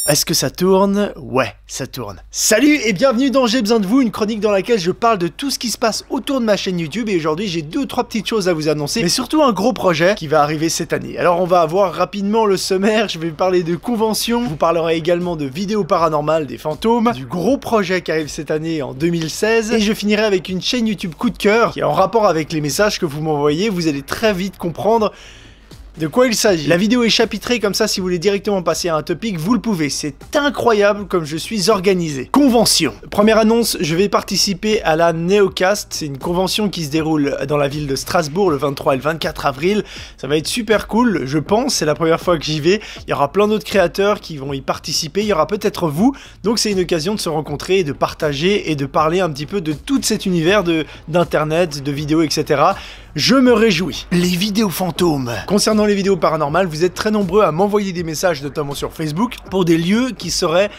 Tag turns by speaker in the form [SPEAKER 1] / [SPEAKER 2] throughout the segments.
[SPEAKER 1] Est-ce que ça tourne? Ouais, ça tourne. Salut et bienvenue dans J'ai besoin de vous, une chronique dans laquelle je parle de tout ce qui se passe autour de ma chaîne YouTube. Et aujourd'hui, j'ai 2 ou 3 petites choses à vous annoncer, mais surtout un gros projet qui va arriver cette année. Alors on va avoir rapidement le sommaire, je vais parler de conventions, je vous parlerai également de vidéos paranormales, des fantômes, du gros projet qui arrive cette année en 2016, et je finirai avec une chaîne YouTube coup de cœur qui est en rapport avec les messages que vous m'envoyez. Vous allez très vite comprendre de quoi il s'agit. La vidéo est chapitrée, comme ça si vous voulez directement passer à un topic, vous le pouvez. C'est incroyable comme je suis organisé. Convention. Première annonce, je vais participer à la Neocast. C'est une convention qui se déroule dans la ville de Strasbourg le 23 et le 24 avril. Ça va être super cool, je pense. C'est la première fois que j'y vais. Il y aura plein d'autres créateurs qui vont y participer. Il y aura peut-être vous. Donc c'est une occasion de se rencontrer, de partager et de parler un petit peu de tout cet univers d'internet, de vidéos, etc. Je me réjouis. Les vidéos fantômes. Concernant les vidéos paranormales, vous êtes très nombreux à m'envoyer des messages, notamment sur Facebook, pour des lieux qui seraient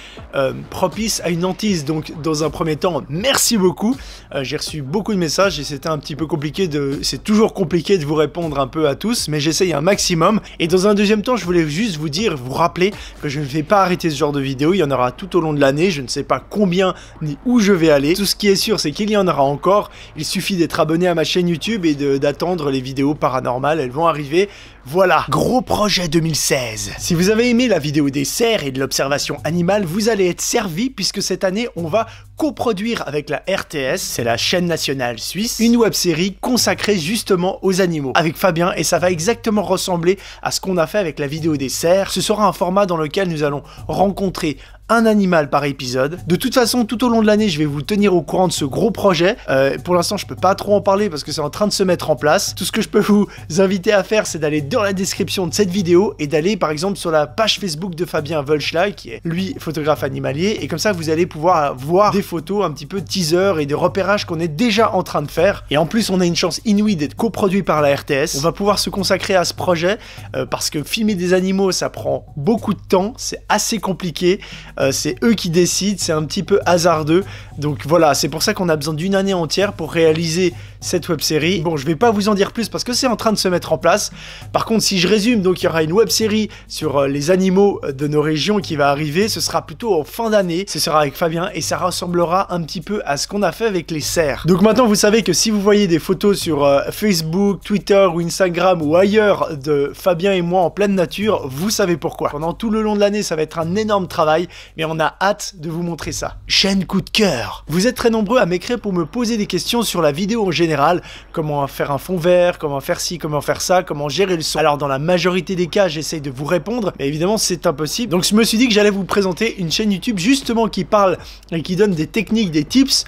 [SPEAKER 1] propices à une hantise. Donc, dans un premier temps, merci beaucoup. J'ai reçu beaucoup de messages et c'était un petit peu compliqué c'est toujours compliqué de vous répondre un peu à tous, mais j'essaye un maximum. Et dans un deuxième temps, je voulais juste vous rappeler que je ne vais pas arrêter ce genre de vidéos. Il y en aura tout au long de l'année. Je ne sais pas combien ni où je vais aller. Tout ce qui est sûr, c'est qu'il y en aura encore. Il suffit d'être abonné à ma chaîne YouTube et d'attendre les vidéos paranormales, elles vont arriver. Voilà, gros projet 2016. Si vous avez aimé la vidéo des cerfs et de l'observation animale, vous allez être servi puisque cette année, on va coproduire avec la RTS, c'est la chaîne nationale suisse, une web-série consacrée justement aux animaux avec Fabien, et ça va exactement ressembler à ce qu'on a fait avec la vidéo des cerfs. Ce sera un format dans lequel nous allons rencontrer un animal par épisode. De toute façon, tout au long de l'année, je vais vous tenir au courant de ce gros projet. Pour l'instant, je peux pas trop en parler parce que c'est en train de se mettre en place. Tout ce que je peux vous inviter à faire, c'est d'aller dans la description de cette vidéo et d'aller par exemple sur la page Facebook de Fabien Wolschlag, qui est lui photographe animalier, et comme ça vous allez pouvoir voir des photos un petit peu teaser et de repérage qu'on est déjà en train de faire. Et en plus, on a une chance inouïe d'être coproduit par la RTS. On va pouvoir se consacrer à ce projet parce que filmer des animaux, ça prend beaucoup de temps, c'est assez compliqué. C'est eux qui décident, c'est un petit peu hasardeux. Donc voilà, c'est pour ça qu'on a besoin d'une année entière pour réaliser cette web-série. Bon, je vais pas vous en dire plus parce que c'est en train de se mettre en place. Par contre, si je résume, donc il y aura une web-série sur les animaux de nos régions qui va arriver. Ce sera plutôt en fin d'année. Ce sera avec Fabien et ça ressemblera un petit peu à ce qu'on a fait avec les cerfs. Donc maintenant, vous savez que si vous voyez des photos sur Facebook, Twitter ou Instagram ou ailleurs de Fabien et moi en pleine nature, vous savez pourquoi. Pendant tout le long de l'année, ça va être un énorme travail, mais on a hâte de vous montrer ça. Chaîne coup de cœur. Vous êtes très nombreux à m'écrire pour me poser des questions sur la vidéo en général. Comment faire un fond vert, comment faire ci, comment faire ça, comment gérer le son. Alors dans la majorité des cas, j'essaye de vous répondre, mais évidemment c'est impossible. Donc je me suis dit que j'allais vous présenter une chaîne YouTube justement qui parle et qui donne des techniques, des tips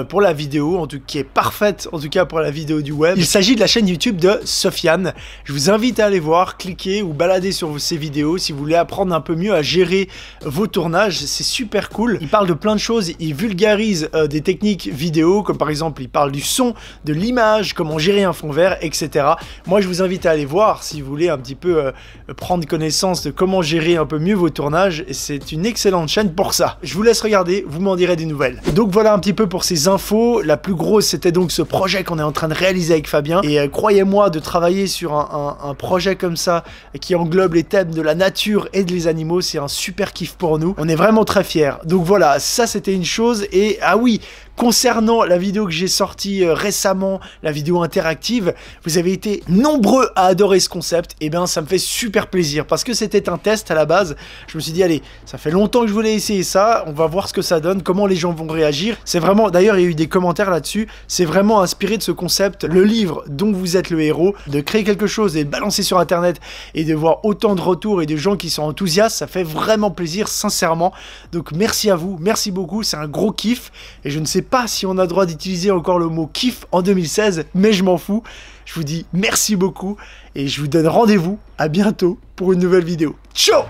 [SPEAKER 1] pour la vidéo, en tout cas qui est parfaite en tout cas pour la vidéo du web. Il s'agit de la chaîne YouTube de Sofiane. Je vous invite à aller voir, cliquer ou balader sur ces vidéos si vous voulez apprendre un peu mieux à gérer vos tournages. C'est super cool. Il parle de plein de choses, il vulgarise des techniques vidéo, comme par exemple il parle du son, de l'image, comment gérer un fond vert, etc. Moi je vous invite à aller voir si vous voulez un petit peu prendre connaissance de comment gérer un peu mieux vos tournages. C'est une excellente chaîne pour ça. Je vous laisse regarder, vous m'en direz des nouvelles. Donc voilà un petit peu pour ces infos. La plus grosse, c'était donc ce projet qu'on est en train de réaliser avec Fabien. Et croyez-moi, de travailler sur un projet comme ça qui englobe les thèmes de la nature et des animaux, c'est un super kiff pour nous. On est vraiment très fiers. Donc voilà, ça c'était une chose. Et ah oui, concernant la vidéo que j'ai sortie récemment, la vidéo interactive, vous avez été nombreux à adorer ce concept. Et bien ça me fait super plaisir parce que c'était un test à la base. Je me suis dit allez, ça fait longtemps que je voulais essayer ça, on va voir ce que ça donne, comment les gens vont réagir. C'est vraiment, d'ailleurs il y a eu des commentaires là-dessus, c'est vraiment inspiré de ce concept, le livre dont vous êtes le héros, de créer quelque chose et de balancer sur internet et de voir autant de retours et de gens qui sont enthousiastes, ça fait vraiment plaisir sincèrement. Donc merci à vous, merci beaucoup, c'est un gros kiff et je ne sais pas si on a le droit d'utiliser encore le mot kiff en 2016, mais je m'en fous. Je vous dis merci beaucoup et je vous donne rendez-vous à bientôt pour une nouvelle vidéo. Ciao!